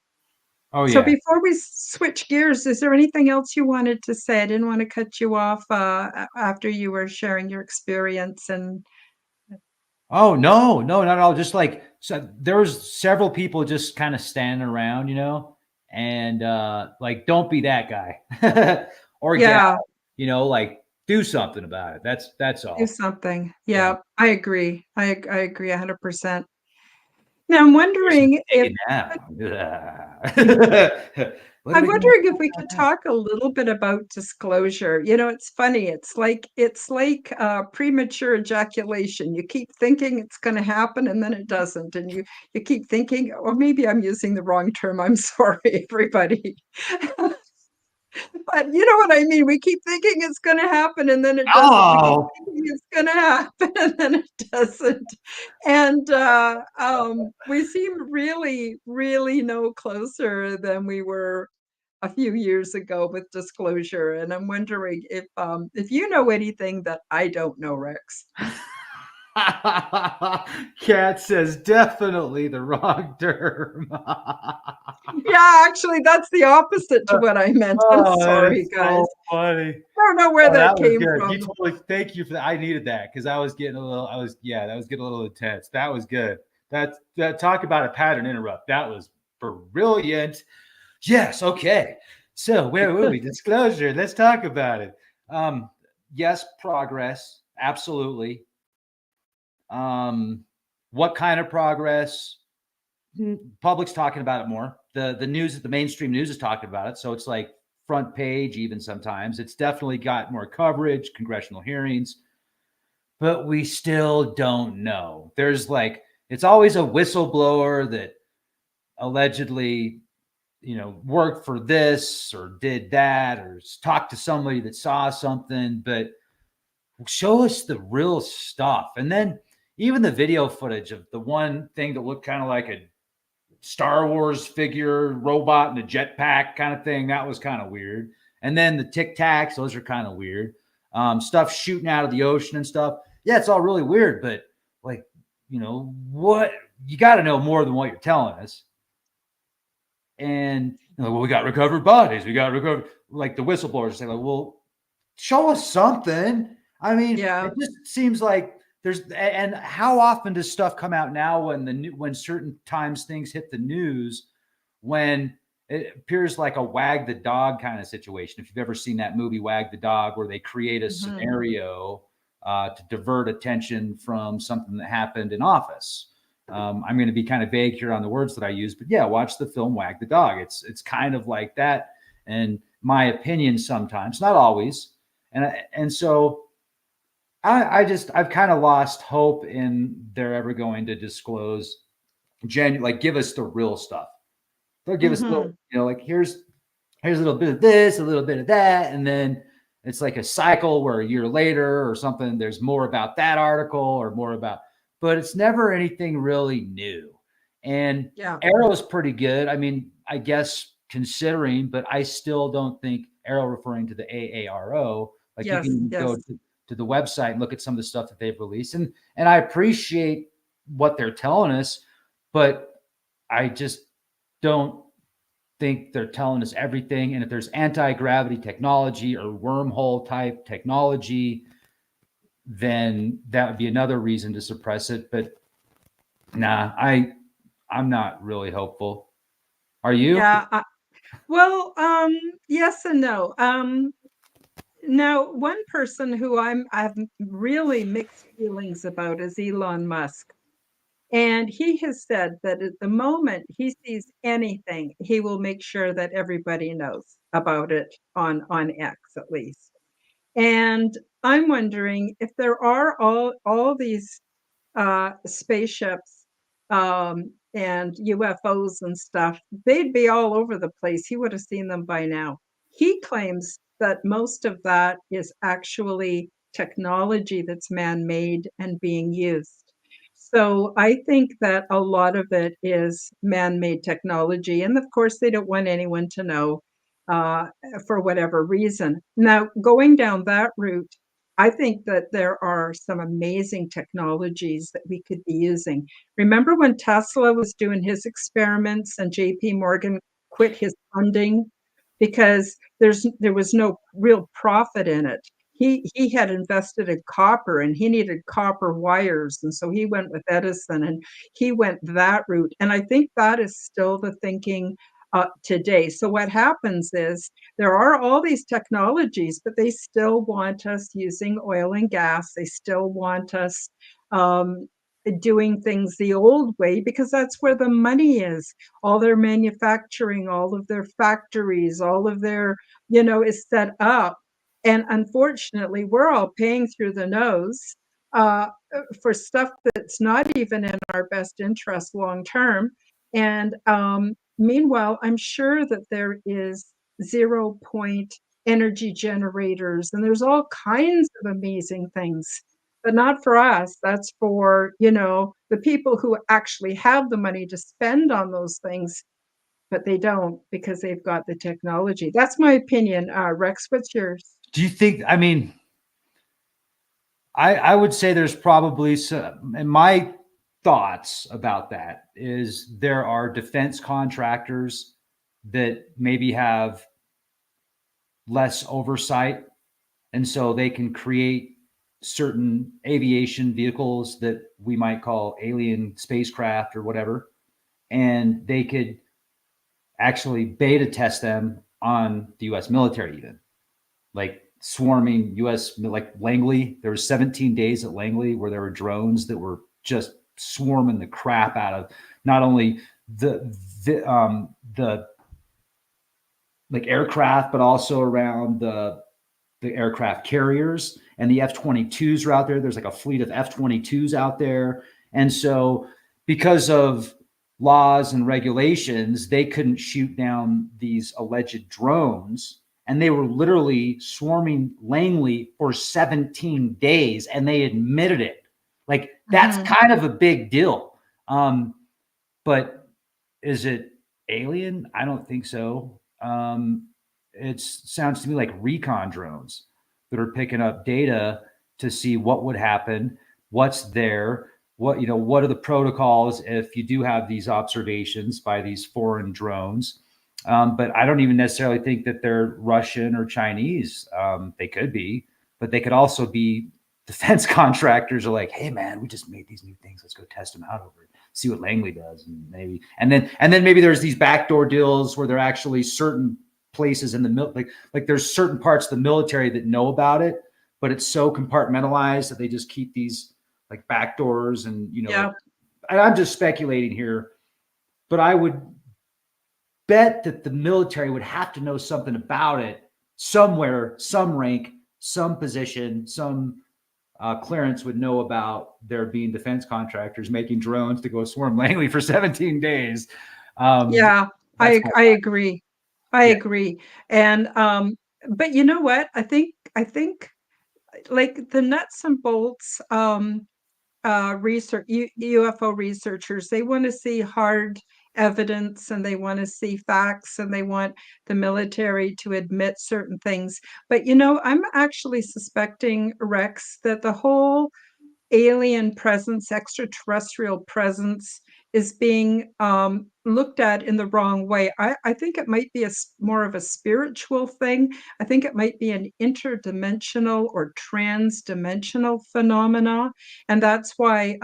Oh So yeah. before we switch gears, is there anything else you wanted to say? I didn't want to cut you off after you were sharing your experience. And Oh no, no, not at all. Just like so there was several people just kind of standing around, and like don't be that guy or gal, yeah, like do something about it. That's do all. something. Yeah. Yeah, I agree. I agree 100%. Now I'm Here's the wondering if thing now. What are I'm we going to wondering if talk we about could now? talk a little bit about disclosure. It's funny. It's like premature ejaculation. You keep thinking it's going to happen and then it doesn't, and you keep thinking, or maybe I'm using the wrong term. I'm sorry, everybody. But you know what I mean? We keep thinking it's going to happen and then it doesn't. We keep Oh, thinking it's going to happen and then it doesn't. And we seem really, really no closer than we were a few years ago with disclosure. And I'm wondering if you know anything that I don't know, Rex. Cat says definitely the wrong term. Yeah, actually, that's the opposite to what I meant. I'm Oh, that sorry, is guys. so funny. I don't know where Oh, that that was came good. You from. totally thank you for that. I needed that because that was getting a little intense. That was good. That talk about a pattern interrupt. That was brilliant. Yes, okay. So where were we? Disclosure. Let's talk about it. Um, yes, progress. Absolutely. Um, what kind of progress? Public's talking about it more. The news, the mainstream news is talking about it. So it's like front page, even sometimes. It's definitely got more coverage, congressional hearings, but we still don't know. There's like, it's always a whistleblower that allegedly, worked for this or did that or talked to somebody that saw something, but show us the real stuff. And then even the video footage of the one thing that looked kind of like a Star Wars figure, robot in a jetpack kind of thing. That was kind of weird. And then the Tic Tacs, those are kind of weird. Stuff shooting out of the ocean and stuff. Yeah, it's all really weird, but like, what you got to know more than what you're telling us. And well, we got recovered bodies. We got recovered, like the whistleblowers say, like, well, show us something. I mean, Yeah. it just seems like and how often does stuff come out now when certain times things hit the news when it appears like a wag the dog kind of situation. If you've ever seen that movie Wag the Dog, where they create a Mhm. scenario to divert attention from something that happened in office. I'm going to be kind of vague here on the words that I use, but yeah, watch the film Wag the Dog. It's kind of like that, and my opinion sometimes, not always, and so I've kind of lost hope in they're ever going to disclose like give us the real stuff. They'll give us a little, Mhm. like here's a little bit of this, a little bit of that, and then it's like a cycle where a year later or something, there's more about that article or more about, but it's never anything really new. And Yeah. Arrow's pretty good. I mean, I guess considering, but I still don't think Arrow, referring to the AARO, like you Yes. can go Yes. to the website and look at some of the stuff that they've released, and I appreciate what they're telling us, but I just don't think they're telling us everything. And if there's anti-gravity technology or wormhole type technology, then that would be another reason to suppress it. But nah, I'm not really hopeful. Are you? Yeah. Well, yes and no. Now, one person who I have really mixed feelings about is Elon Musk. And he has said that at the moment he sees anything, he will make sure that everybody knows about it on X at least. And I'm wondering if there are all these spaceships and UFOs and stuff, they'd be all over the place. He would have seen them by now. He claims that most of that is actually technology that's man-made and being used. So I think that a lot of it is man-made technology, and of course, they don't want anyone to know uh, for whatever reason. Now, going down that route, I think that there are some amazing technologies that we could be using. Remember when Tesla was doing his experiments and JP Morgan quit his funding because there was no real profit in it. He had invested in copper and he needed copper wires, and so he went with Edison and he went that route. And I think that is still the thinking today. So what happens is there are all these technologies, but they still want us using oil and gas. They still want us um, doing things the old way because that's where the money is. All their manufacturing, all of their factories, all of their, is set up. And unfortunately, we're all paying through the nose uh, for stuff that's not even in our best interest long term. And meanwhile, I'm sure that there is 0 point energy generators and there's all kinds of amazing things, but not for us. That's for, the people who actually have the money to spend on those things, but they don't because they've got the technology. That's my opinion. Rex, what's yours? Do you think, I mean, I would say there's probably some, and my thoughts about that is there are defense contractors that maybe have less oversight. And so they can create certain aviation vehicles that we might call alien spacecraft or whatever. And they could actually beta test them on the US military, even like swarming US, like Langley. There were 17 days at Langley where there were drones that were just swarming the crap out of not only the like aircraft, but also around the aircraft carriers, and the F-22s are out there. There's like a fleet of F-22s out there. And so because of laws and regulations, they couldn't shoot down these alleged drones. And they were literally swarming Langley for 17 days, and they admitted it. Like, that's kind of a big deal. But is it alien? I don't think so. It sounds to me like recon drones that are picking up data to see what would happen, what's there, what are the protocols if you do have these observations by these foreign drones. But I don't even necessarily think that they're Russian or Chinese. They could be, but they could also be defense contractors are like, hey man, we just made these new things. Let's go test them out over it. See what Langley does, and then maybe there's these backdoor deals where they're actually certain places in the like there's certain parts of the military that know about it, but it's so compartmentalized that they just keep these like back doors and Yeah. I'm just speculating here, but I would bet that the military would have to know something about it somewhere, some rank, some position, some clearance would know about there being defense contractors making drones to go swarm Langley for 17 days. Yeah, I agree. I agree. And but you know what? I think like the nuts and bolts research UFO researchers, they want to see hard evidence and they want to see facts and they want the military to admit certain things. But I'm actually suspecting, Rex, that the whole alien presence, extraterrestrial presence is being looked at in the wrong way. I think it might be more of a spiritual thing. I think it might be an interdimensional or transdimensional phenomena. And that's why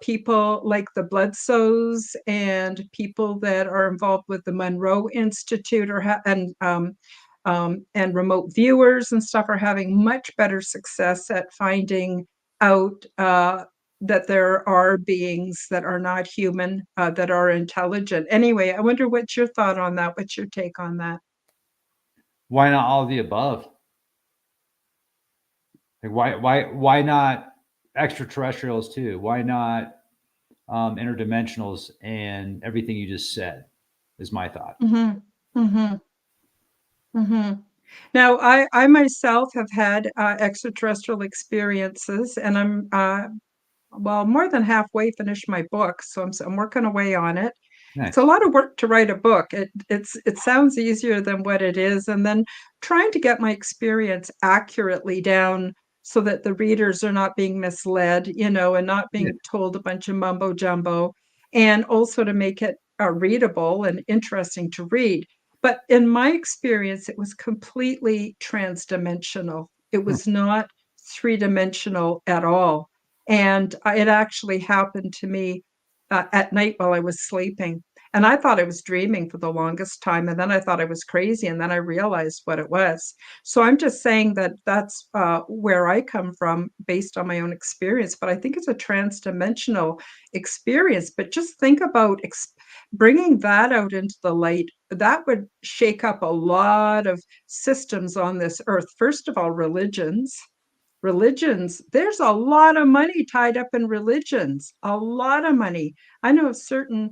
people like the Bledsoes and people that are involved with the Monroe Institute and remote viewers and stuff are having much better success at finding out that there are beings that are not human, that are intelligent. Anyway, I wonder what's your thought on that? What's your take on that? Why not all of the above? Like why not extraterrestrials too? Why not interdimensionals and everything you just said? Is my thought. Mm-hmm. Mm-hmm. Mm-hmm. Now, I myself have had extraterrestrial experiences, and I'm well, more than halfway finished my book, so I'm working away on it. It's a Nice. lot of work to write a book. It sounds easier than what it is, and then trying to get my experience accurately down so that the readers are not being misled, and not Yeah. being told a bunch of mumbo jumbo, and also to make it readable and interesting to read. But in my experience, it was completely transdimensional. It Hmm. was not three-dimensional at all. And it actually happened to me at night while I was sleeping. And I thought I was dreaming for the longest time. And then I thought I was crazy. And then I realized what it was. So I'm just saying that that's where I come from based on my own experience. But I think it's a trans-dimensional experience. But just think about bringing that out into the light. That would shake up a lot of systems on this earth. First of all, religions, there's a lot of money tied up in religions, a lot of money. I know of certain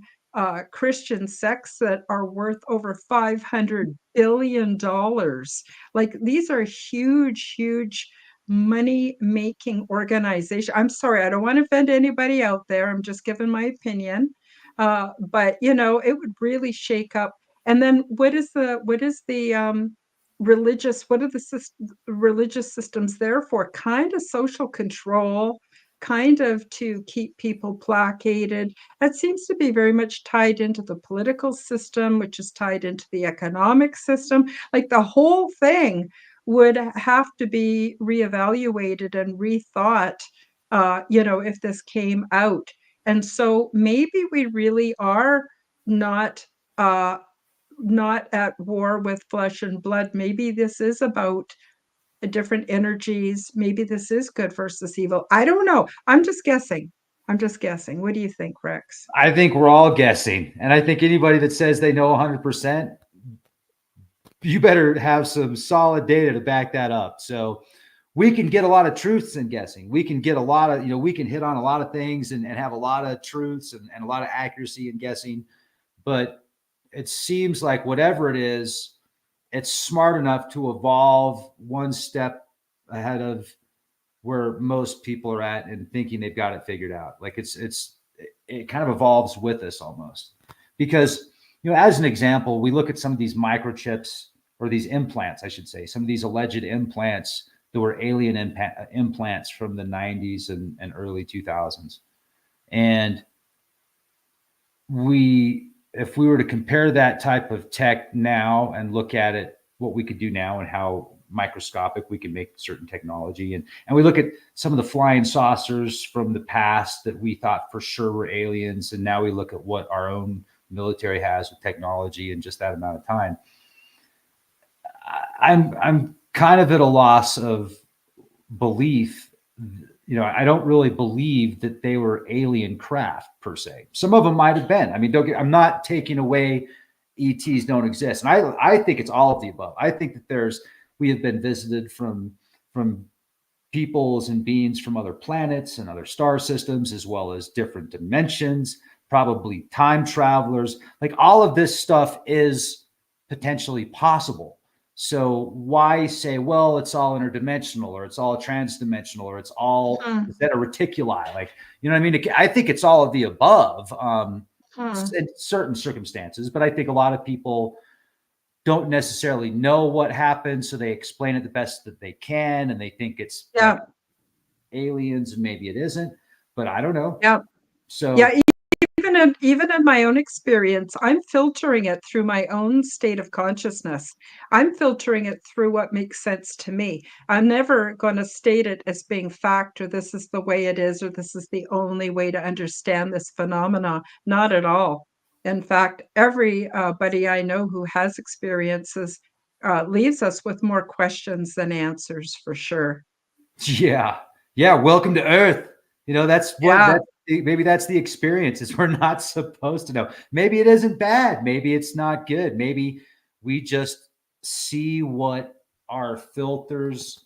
Christian sects that are worth over $500 billion. Like these are huge, huge money making organization. I'm sorry, I don't want to offend anybody out there. I'm just giving my opinion. But it would really shake up. And then what is the religious, what are the religious systems there for? Kind of social control, kind of to keep people placated. That seems to be very much tied into the political system, which is tied into the economic system. Like the whole thing would have to be reevaluated and rethought, if this came out. And so maybe we really are not uh, not at war with flesh and blood. Maybe this is about different energies. Maybe this is good versus evil. I don't know. I'm just guessing. I'm just guessing. What do you think, Rex? I think we're all guessing. And I think anybody that says they know 100%, you better have some solid data to back that up. So we can get a lot of truths in guessing. We can get a lot of, we can hit on a lot of things and have a lot of truths and a lot of accuracy in guessing. But it seems like whatever it is, it's smart enough to evolve one step ahead of where most people are at and thinking they've got it figured out. Like it kind of evolves with us almost. Because, as an example, we look at some of these microchips or these implants, I should say, some of these alleged implants that were alien implants from the 90s and early 2000s. And if we were to compare that type of tech now and look at it, what we could do now and how microscopic we can make certain technology. And we look at some of the flying saucers from the past that we thought for sure were aliens. And now we look at what our own military has with technology in just that amount of time. I'm kind of at a loss of belief. I don't really believe that they were alien craft per se. Some of them might have been. I mean, I'm not taking away ETs don't exist. And I think it's all of the above. I think that we have been visited from peoples and beings from other planets and other star systems, as well as different dimensions, probably time travelers. Like all of this stuff is potentially possible. So why say, well, it's all interdimensional or it's all transdimensional or it's all is that a reticuli? Like, you know what I mean? I think it's all of the above in certain circumstances, but I think a lot of people don't necessarily know what happened, so they explain it the best that they can, and they think it's like aliens, and maybe it isn't, but I don't know. Yeah. So Yeah, even in my own experience, I'm filtering it through my own state of consciousness. I'm filtering it through what makes sense to me. I'm never going to state it as being fact or this is the way it is or this is the only way to understand this phenomena. Not at all. In fact, everybody I know who has experiences leaves us with more questions than answers for sure. yeah, welcome to Earth. Yeah. Maybe that's the experience, is we're not supposed to know. Maybe it isn't bad. Maybe it's not good. Maybe we just see what our filters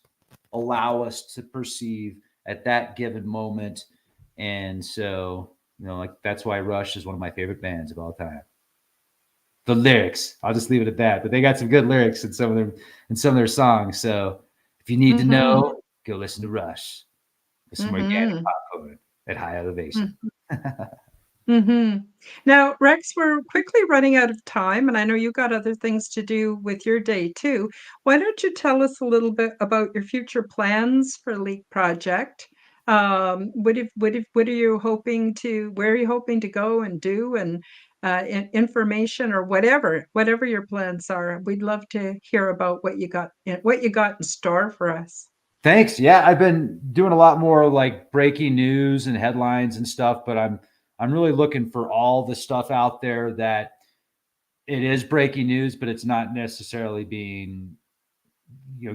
allow us to perceive at that given moment. And so, like that's why Rush is one of my favorite bands of all time. The lyrics, I'll just leave it at that. But they got some good lyrics in some of their songs. So if you need to know, go listen to Rush. Some organic popcorn. at high elevation. Mm-hmm. Now, Rex, we're quickly running out of time, and I know you got other things to do with your day too. Why don't you tell us a little bit about your future plans for Leak Project? What are you hoping to, where are you hoping to go and do, and information or whatever your plans are. We'd love to hear about what you got in store for us. Thanks. Yeah, I've been doing a lot more like breaking news and headlines and stuff, but I'm really looking for all the stuff out there that it is breaking news, but it's not necessarily being,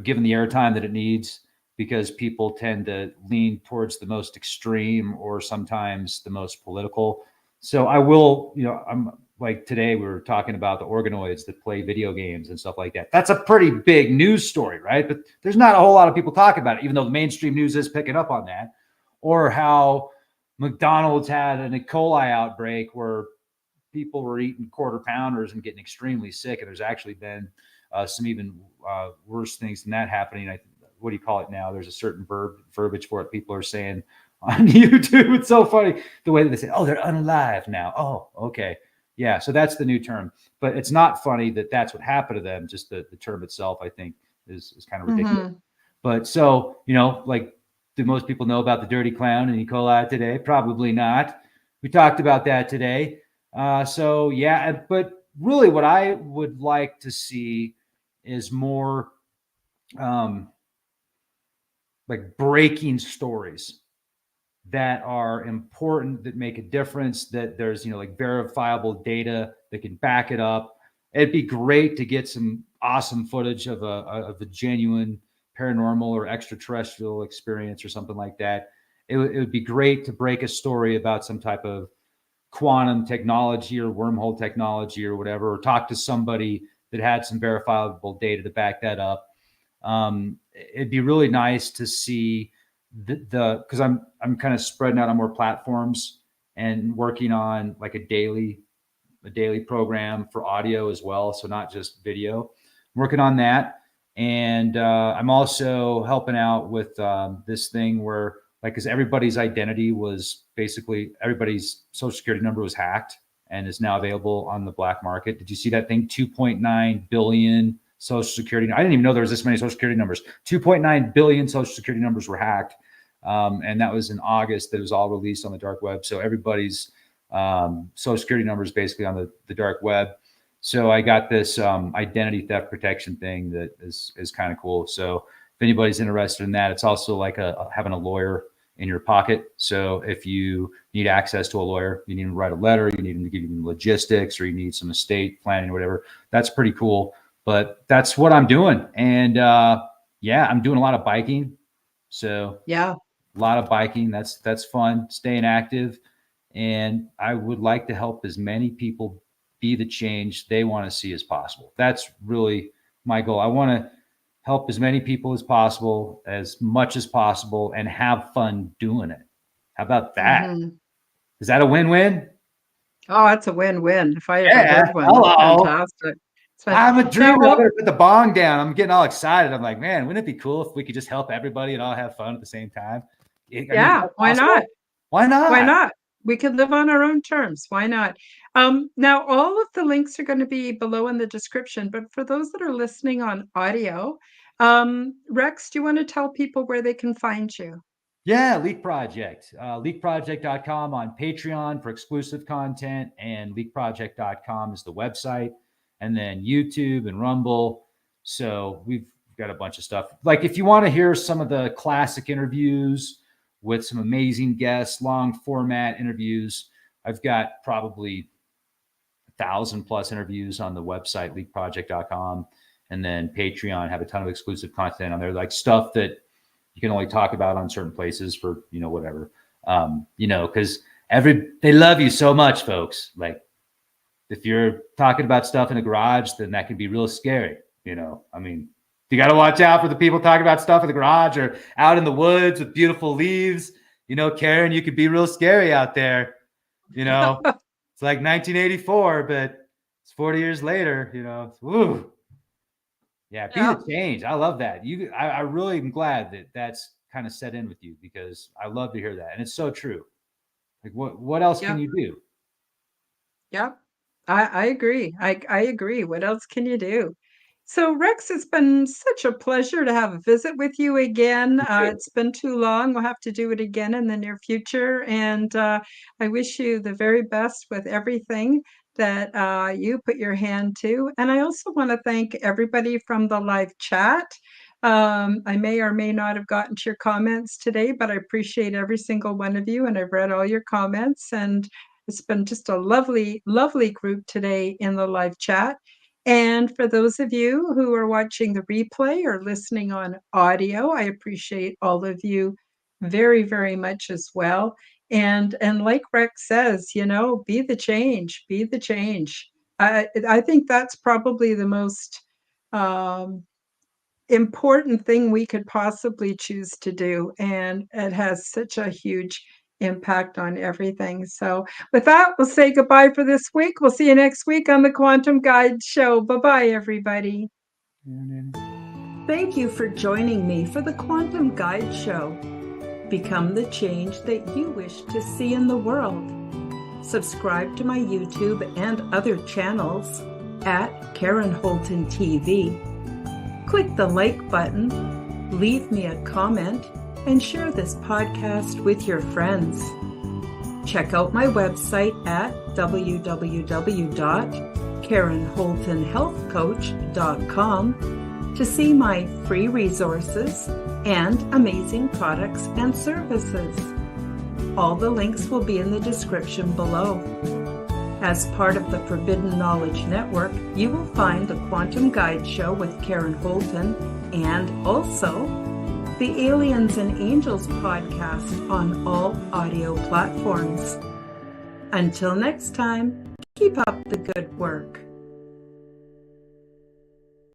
given the airtime that it needs, because people tend to lean towards the most extreme or sometimes the most political. So I will, I'm like today we were talking about the organoids that play video games and stuff like that. That's a pretty big news story, right? But there's not a whole lot of people talking about it, even though the mainstream news is picking up on that. Or how McDonald's had an E. coli outbreak where people were eating quarter pounders and getting extremely sick. And there's actually been some even worse things than that happening. What do you call it now? There's a certain verbiage for it. People are saying on YouTube. It's so funny the way that they say, "Oh, they're unalive now." Oh, okay. Yeah. So that's the new term, but it's not funny that that's what happened to them. Just the term itself, I think is kind of ridiculous. Mm-hmm. But so, like, do most people know about the dirty clown and E. coli today? Probably not. We talked about that today. So yeah, but really what I would like to see is more like breaking stories that are important, that make a difference, that there's, like verifiable data that can back it up. It'd be great to get some awesome footage of a genuine paranormal or extraterrestrial experience or something like that. It would be great to break a story about some type of quantum technology or wormhole technology or whatever, or talk to somebody that had some verifiable data to back that up. It'd be really nice to see because I'm kind of spreading out on more platforms and working on like a daily program for audio as well, so not just video. I'm working on that, and I'm also helping out with this thing where, like, because everybody's identity was basically, everybody's social security number was hacked and is now available on the black market. Did you see that thing? 2.9 billion social security. I didn't even know there was this many social security numbers. 2.9 billion social security numbers were hacked. And that was in August. That was all released on the dark web. So everybody's social security numbers basically on the dark web. So I got this identity theft protection thing that is kind of cool. So if anybody's interested in that, it's also like having a lawyer in your pocket. So if you need access to a lawyer, you need to write a letter, you need them to give you logistics, or you need some estate planning or whatever, that's pretty cool. But that's what I'm doing. And yeah, I'm doing a lot of biking. So yeah, a lot of biking. That's fun, staying active. And I would like to help as many people be the change they want to see as possible. That's really my goal. I want to help as many people as possible, as much as possible, and have fun doing it. How about that? mm-hmm. Is that a win-win? Oh, that's a win-win if I ever Yeah. heard one. That's Hello. fantastic. I'm a Now, dreamer. I better put the bong down. I'm getting all excited. I'm like, man, wouldn't it be cool if we could just help everybody and all have fun at the same time? I mean, is yeah, that why possible? not? Why Why not? not? We could live on our own terms. Why not? Now, all of the links are going to be below in the description, but for those that are listening on audio, Rex, do you want to tell people where they can find you? Yeah, Leak Project. Leakproject.com on Patreon for exclusive content, and leakproject.com is the website, and then YouTube and Rumble. So we've got a bunch of stuff. Like, if you want to hear some of the classic interviews with some amazing guests, long format interviews, I've got probably 1,000+ interviews on the website, leakproject.com. And then Patreon have a ton of exclusive content on there, like stuff that you can only talk about on certain places for, whatever. Because they love you so much, folks. Like, if you're talking about stuff in a garage, then that can be real scary. I mean, you got to watch out for the people talking about stuff in the garage or out in the woods with beautiful leaves. Karen, you could be real scary out there. It's like 1984, but it's 40 years later. Woo. Yeah, be Yeah. the change. I love that. I really am glad that that's kind of set in with you, because I love to hear that, and it's so true. Like what else can Yep. you do? Yep. I agree. I agree. What else can you do? So, Rex, it's been such a pleasure to have a visit with you again. You too. It's been too long. We'll have to do it again in the near future. And I wish you the very best with everything that you put your hand to. And I also want to thank everybody from the live chat. I may or may not have gotten to your comments today, but I appreciate every single one of you. And I've read all your comments. And it's been just a lovely, lovely group today in the live chat. And for those of you who are watching the replay or listening on audio, I appreciate all of you very, very much as well. And like Rex says, be the change, be the change. I think that's probably the most um, important thing we could possibly choose to do. And it has such a huge impact on everything. So with that, we'll say goodbye for this week. We'll see you next week on the Quantum Guide Show. Bye-bye, everybody. Thank you for joining me for the Quantum Guide Show. Become the change that you wish to see in the world. Subscribe to my YouTube and other channels at Karen Holton TV. Click the like button, leave me a comment, and share this podcast with your friends. Check out my website at www.KarenHoltonHealthCoach.com to see my free resources and amazing products and services. All the links will be in the description below. As part of the Forbidden Knowledge Network, you will find the Quantum Guide Show with Karen Holton and also the Aliens and Angels podcast on all audio platforms. Until next time, keep up the good work.